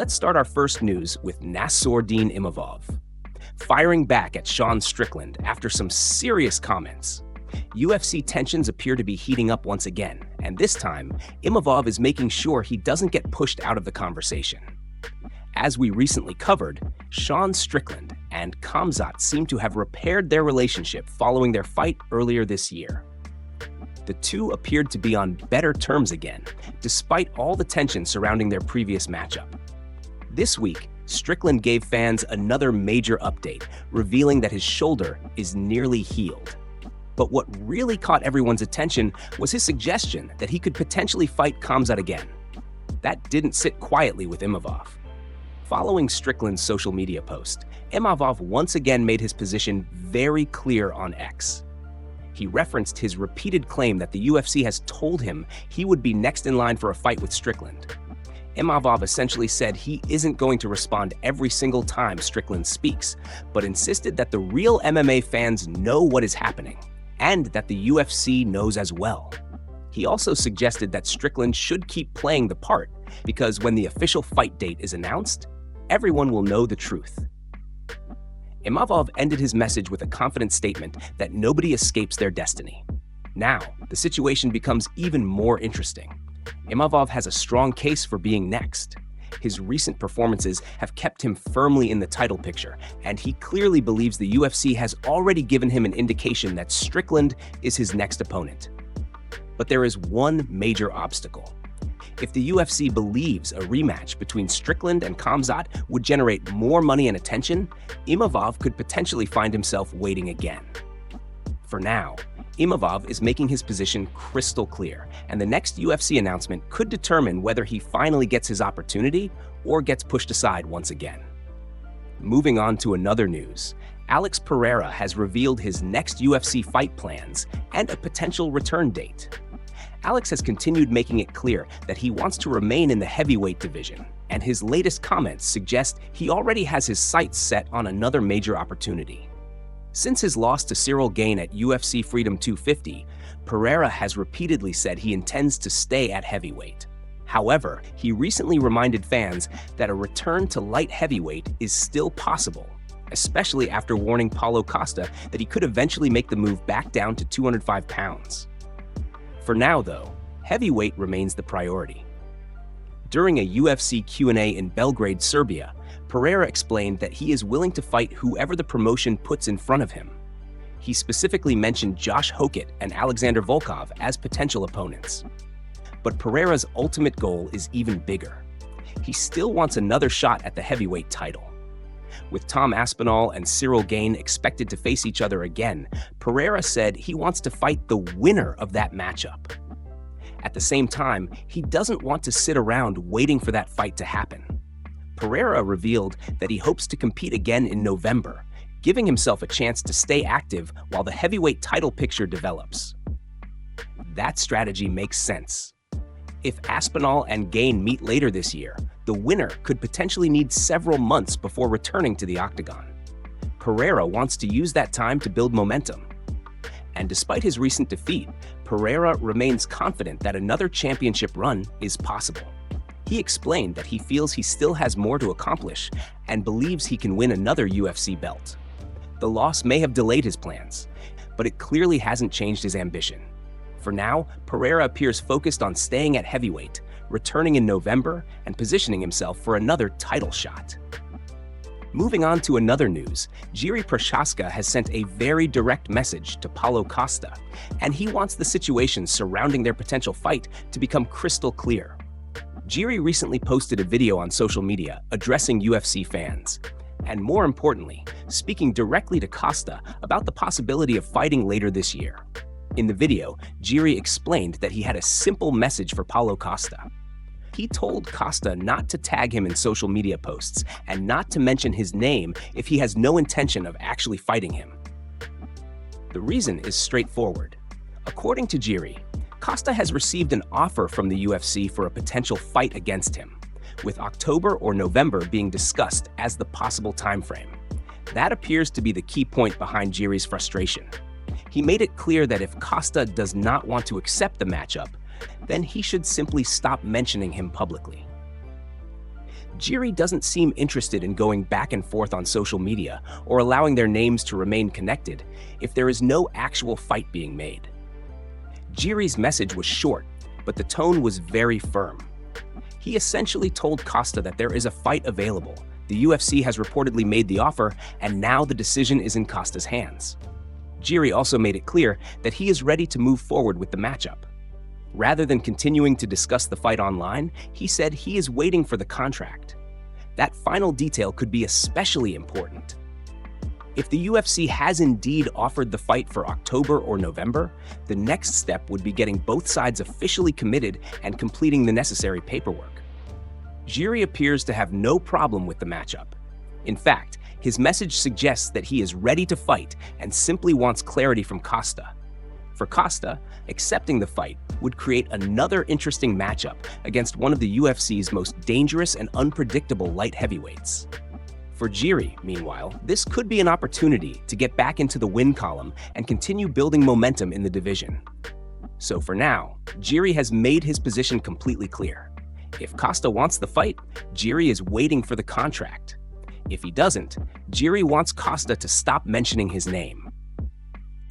Let's start our first news with Nassourdine Imavov, firing back at Sean Strickland after some serious comments. UFC tensions appear to be heating up once again, and this time, Imavov is making sure he doesn't get pushed out of the conversation. As we recently covered, Sean Strickland and Khamzat seem to have repaired their relationship following their fight earlier this year. The two appeared to be on better terms again, despite all the tension surrounding their previous matchup. This week, Strickland gave fans another major update, revealing that his shoulder is nearly healed. But what really caught everyone's attention was his suggestion that he could potentially fight Khamzat again. That didn't sit quietly with Imavov. Following Strickland's social media post, Imavov once again made his position very clear on X. He referenced his repeated claim that the UFC has told him he would be next in line for a fight with Strickland. Imavov essentially said he isn't going to respond every single time Strickland speaks, but insisted that the real MMA fans know what is happening, and that the UFC knows as well. He also suggested that Strickland should keep playing the part, because when the official fight date is announced, everyone will know the truth. Imavov ended his message with a confident statement that nobody escapes their destiny. Now, the situation becomes even more interesting. Imavov has a strong case for being next. His recent performances have kept him firmly in the title picture, and he clearly believes the UFC has already given him an indication that Strickland is his next opponent. But there is one major obstacle. If the UFC believes a rematch between Strickland and Khamzat would generate more money and attention, Imavov could potentially find himself waiting again. For now, Imavov is making his position crystal clear, and the next UFC announcement could determine whether he finally gets his opportunity or gets pushed aside once again. Moving on to another news, Alex Pereira has revealed his next UFC fight plans and a potential return date. Alex has continued making it clear that he wants to remain in the heavyweight division, and his latest comments suggest he already has his sights set on another major opportunity. Since his loss to Strickland at UFC Freedom 250, Pereira has repeatedly said he intends to stay at heavyweight. However, he recently reminded fans that a return to light heavyweight is still possible, especially after warning Paulo Costa that he could eventually make the move back down to 205 pounds. For now, though, heavyweight remains the priority. During a UFC Q&A in Belgrade, Serbia, Pereira explained that he is willing to fight whoever the promotion puts in front of him. He specifically mentioned Josh Hokett and Alexander Volkov as potential opponents. But Pereira's ultimate goal is even bigger. He still wants another shot at the heavyweight title. With Tom Aspinall and Ciryl Gane expected to face each other again, Pereira said he wants to fight the winner of that matchup. At the same time, he doesn't want to sit around waiting for that fight to happen. Pereira revealed that he hopes to compete again in November, giving himself a chance to stay active while the heavyweight title picture develops. That strategy makes sense. If Aspinall and Gane meet later this year, the winner could potentially need several months before returning to the octagon. Pereira wants to use that time to build momentum. And despite his recent defeat, Pereira remains confident that another championship run is possible. He explained that he feels he still has more to accomplish and believes he can win another UFC belt. The loss may have delayed his plans, but it clearly hasn't changed his ambition. For now, Pereira appears focused on staying at heavyweight, returning in November, and positioning himself for another title shot. Moving on to another news, Jiří Prochazka has sent a very direct message to Paulo Costa, and he wants the situation surrounding their potential fight to become crystal clear. Jiří recently posted a video on social media addressing UFC fans, and more importantly, speaking directly to Costa about the possibility of fighting later this year. In the video, Jiří explained that he had a simple message for Paulo Costa. He told Costa not to tag him in social media posts and not to mention his name if he has no intention of actually fighting him. The reason is straightforward. According to Jiří, Costa has received an offer from the UFC for a potential fight against him, with October or November being discussed as the possible timeframe. That appears to be the key point behind Jiří's frustration. He made it clear that if Costa does not want to accept the matchup, then he should simply stop mentioning him publicly. Jiri doesn't seem interested in going back and forth on social media or allowing their names to remain connected if there is no actual fight being made. Jiri's message was short, but the tone was very firm. He essentially told Costa that there is a fight available. The UFC has reportedly made the offer, and now the decision is in Costa's hands. Jiri also made it clear that he is ready to move forward with the matchup. Rather than continuing to discuss the fight online, he said he is waiting for the contract. That final detail could be especially important. If the UFC has indeed offered the fight for October or November, the next step would be getting both sides officially committed and completing the necessary paperwork. Jiri appears to have no problem with the matchup. In fact, his message suggests that he is ready to fight and simply wants clarity from Costa. For Costa, accepting the fight would create another interesting matchup against one of the UFC's most dangerous and unpredictable light heavyweights. For Jiri, meanwhile, this could be an opportunity to get back into the win column and continue building momentum in the division. So for now, Jiri has made his position completely clear. If Costa wants the fight, Jiri is waiting for the contract. If he doesn't, Jiri wants Costa to stop mentioning his name.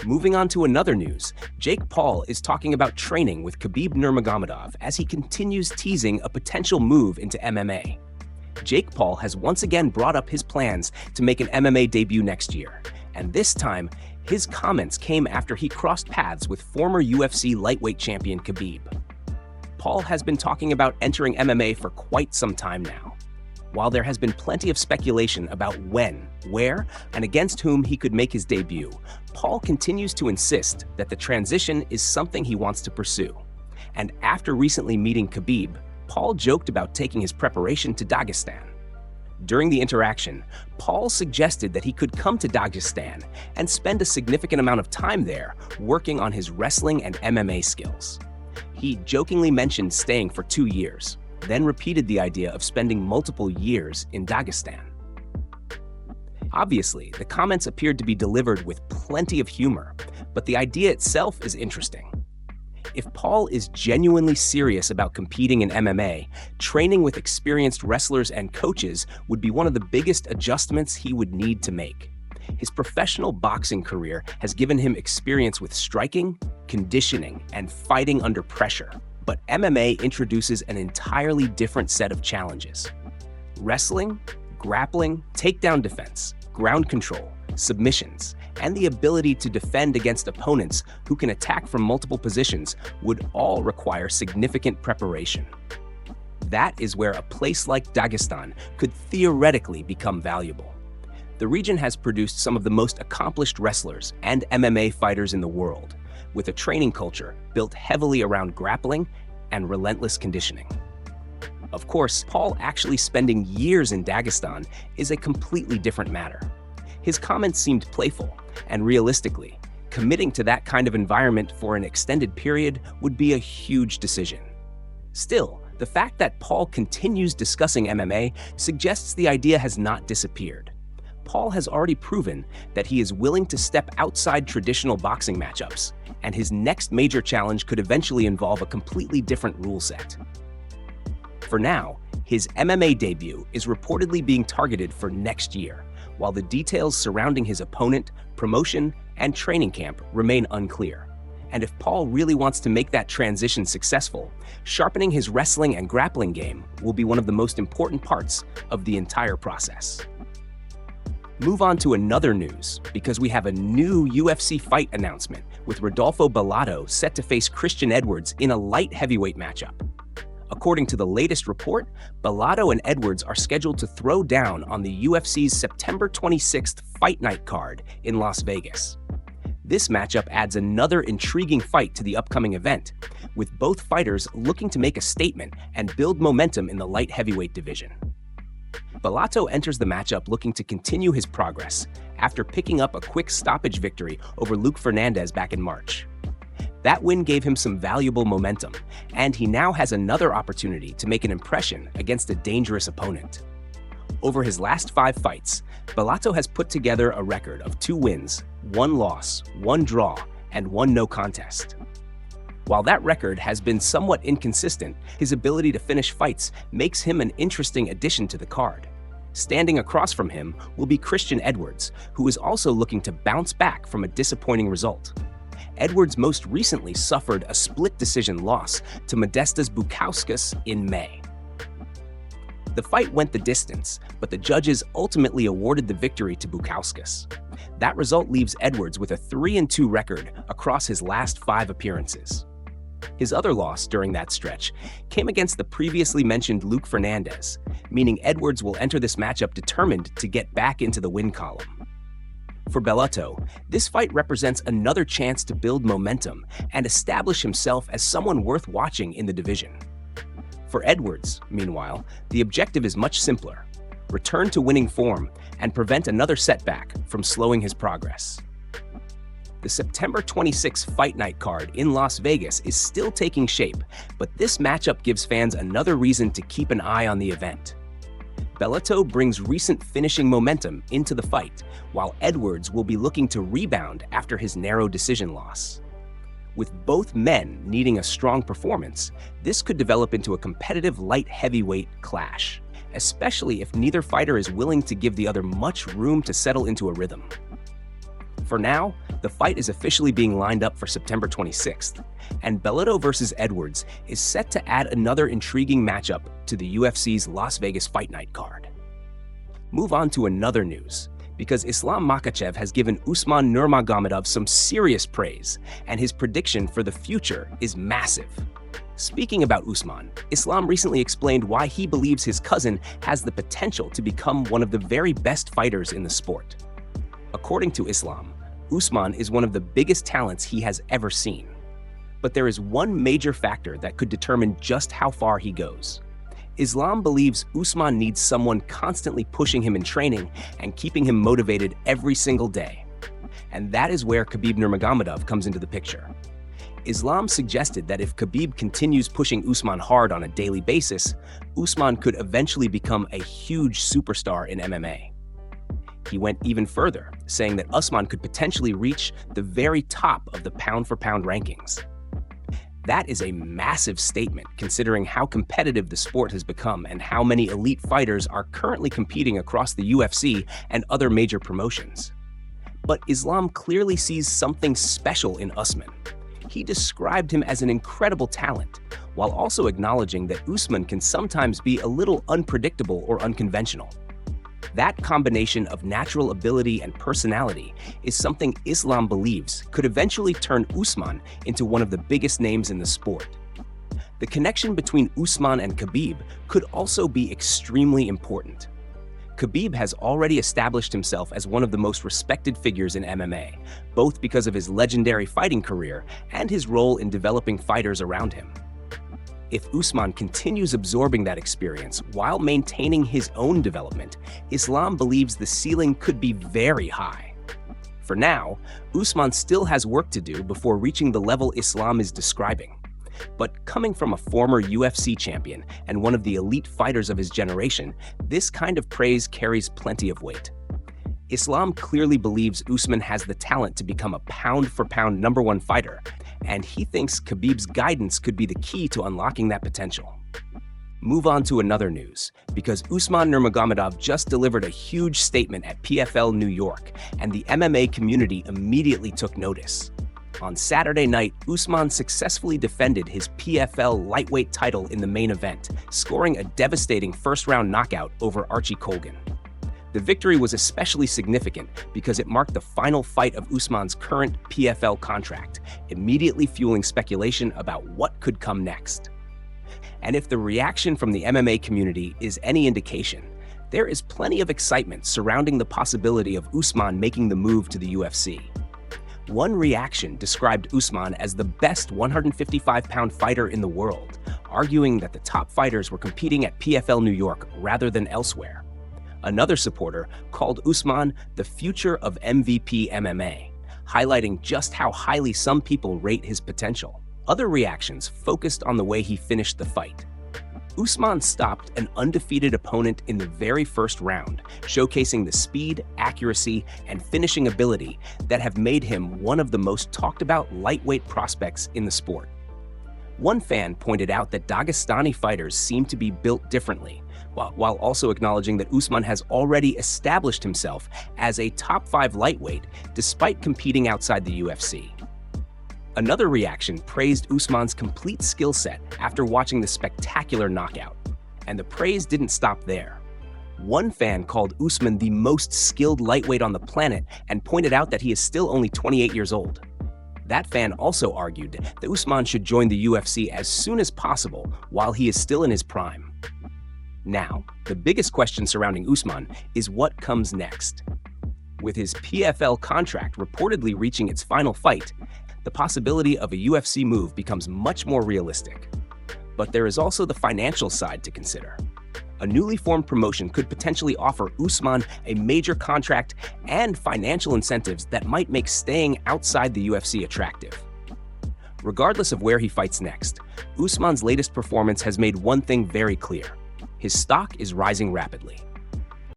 Moving on to another news, Jake Paul is talking about training with Khabib Nurmagomedov as he continues teasing a potential move into MMA. Jake Paul has once again brought up his plans to make an MMA debut next year, and this time, his comments came after he crossed paths with former UFC lightweight champion Khabib. Paul has been talking about entering MMA for quite some time now. While there has been plenty of speculation about when, where, and against whom he could make his debut, Paul continues to insist that the transition is something he wants to pursue. And after recently meeting Khabib, Paul joked about taking his preparation to Dagestan. During the interaction, Paul suggested that he could come to Dagestan and spend a significant amount of time there working on his wrestling and MMA skills. He jokingly mentioned staying for 2 years, then repeated the idea of spending multiple years in Dagestan. Obviously, the comments appeared to be delivered with plenty of humor, but the idea itself is interesting. If Paul is genuinely serious about competing in MMA, training with experienced wrestlers and coaches would be one of the biggest adjustments he would need to make. His professional boxing career has given him experience with striking, conditioning, and fighting under pressure. But MMA introduces an entirely different set of challenges. Wrestling, grappling, takedown defense, ground control, submissions, and the ability to defend against opponents who can attack from multiple positions would all require significant preparation. That is where a place like Dagestan could theoretically become valuable. The region has produced some of the most accomplished wrestlers and MMA fighters in the world, with a training culture built heavily around grappling and relentless conditioning. Of course, Paul actually spending years in Dagestan is a completely different matter. His comments seemed playful, and realistically, committing to that kind of environment for an extended period would be a huge decision. Still, the fact that Paul continues discussing MMA suggests the idea has not disappeared. Paul has already proven that he is willing to step outside traditional boxing matchups, and his next major challenge could eventually involve a completely different rule set. For now, his MMA debut is reportedly being targeted for next year, while the details surrounding his opponent, promotion, and training camp remain unclear. And if Paul really wants to make that transition successful, sharpening his wrestling and grappling game will be one of the most important parts of the entire process. Move on to another news, because we have a new UFC fight announcement with Rodolfo Bellato set to face Christian Edwards in a light heavyweight matchup. According to the latest report, Bellato and Edwards are scheduled to throw down on the UFC's September 26th Fight Night card in Las Vegas. This matchup adds another intriguing fight to the upcoming event, with both fighters looking to make a statement and build momentum in the light heavyweight division. Bellato enters the matchup looking to continue his progress after picking up a quick stoppage victory over Luke Fernandez back in March. That win gave him some valuable momentum, and he now has another opportunity to make an impression against a dangerous opponent. Over his last 5 fights, Bellato has put together a record of 2 wins, 1 loss, 1 draw, and 1 no contest. While that record has been somewhat inconsistent, his ability to finish fights makes him an interesting addition to the card. Standing across from him will be Christian Edwards, who is also looking to bounce back from a disappointing result. Edwards most recently suffered a split decision loss to Modestas Bukauskas in May. The fight went the distance, but the judges ultimately awarded the victory to Bukauskas. That result leaves Edwards with a 3-2 record across his last 5 appearances. His other loss during that stretch came against the previously mentioned Luke Fernandez, meaning Edwards will enter this matchup determined to get back into the win column. For Bellato, this fight represents another chance to build momentum and establish himself as someone worth watching in the division. For Edwards, meanwhile, the objective is much simpler: return to winning form and prevent another setback from slowing his progress. The September 26 Fight Night card in Las Vegas is still taking shape, but this matchup gives fans another reason to keep an eye on the event. Bellato brings recent finishing momentum into the fight, while Edwards will be looking to rebound after his narrow decision loss. With both men needing a strong performance, this could develop into a competitive light heavyweight clash, especially if neither fighter is willing to give the other much room to settle into a rhythm. For now, the fight is officially being lined up for September 26th, and Bellato vs. Edwards is set to add another intriguing matchup to the UFC's Las Vegas Fight Night card. Move on to another news, because Islam Makhachev has given Usman Nurmagomedov some serious praise, and his prediction for the future is massive. Speaking about Usman, Islam recently explained why he believes his cousin has the potential to become one of the very best fighters in the sport. According to Islam, Usman is one of the biggest talents he has ever seen. But there is one major factor that could determine just how far he goes. Islam believes Usman needs someone constantly pushing him in training and keeping him motivated every single day. And that is where Khabib Nurmagomedov comes into the picture. Islam suggested that if Khabib continues pushing Usman hard on a daily basis, Usman could eventually become a huge superstar in MMA. He went even further, saying that Usman could potentially reach the very top of the pound-for-pound rankings. That is a massive statement considering how competitive the sport has become and how many elite fighters are currently competing across the UFC and other major promotions. But Islam clearly sees something special in Usman. He described him as an incredible talent, while also acknowledging that Usman can sometimes be a little unpredictable or unconventional. That combination of natural ability and personality is something Islam believes could eventually turn Usman into one of the biggest names in the sport. The connection between Usman and Khabib could also be extremely important. Khabib has already established himself as one of the most respected figures in MMA, both because of his legendary fighting career and his role in developing fighters around him. If Usman continues absorbing that experience while maintaining his own development, Islam believes the ceiling could be very high. For now, Usman still has work to do before reaching the level Islam is describing. But coming from a former UFC champion and one of the elite fighters of his generation, this kind of praise carries plenty of weight. Islam clearly believes Usman has the talent to become a pound-for-pound #1 fighter, and he thinks Khabib's guidance could be the key to unlocking that potential. Move on to another news, because Usman Nurmagomedov just delivered a huge statement at PFL New York, and the MMA community immediately took notice. On Saturday night, Usman successfully defended his PFL lightweight title in the main event, scoring a devastating first-round knockout over Archie Colgan. The victory was especially significant because it marked the final fight of Usman's current PFL contract, immediately fueling speculation about what could come next. And if the reaction from the MMA community is any indication, there is plenty of excitement surrounding the possibility of Usman making the move to the UFC. One reaction described Usman as the best 155-pound fighter in the world, arguing that the top fighters were competing at PFL New York rather than elsewhere. Another supporter called Usman the future of MVP MMA, highlighting just how highly some people rate his potential. Other reactions focused on the way he finished the fight. Usman stopped an undefeated opponent in the very first round, showcasing the speed, accuracy, and finishing ability that have made him one of the most talked about lightweight prospects in the sport. One fan pointed out that Dagestani fighters seem to be built differently, while also acknowledging that Usman has already established himself as a top 5 lightweight despite competing outside the UFC. Another reaction praised Usman's complete skill set after watching the spectacular knockout, and the praise didn't stop there. One fan called Usman the most skilled lightweight on the planet and pointed out that he is still only 28 years old. That fan also argued that Usman should join the UFC as soon as possible while he is still in his prime. Now, the biggest question surrounding Usman is what comes next. With his PFL contract reportedly reaching its final fight, the possibility of a UFC move becomes much more realistic. But there is also the financial side to consider. A newly formed promotion could potentially offer Usman a major contract and financial incentives that might make staying outside the UFC attractive. Regardless of where he fights next, Usman's latest performance has made one thing very clear: his stock is rising rapidly.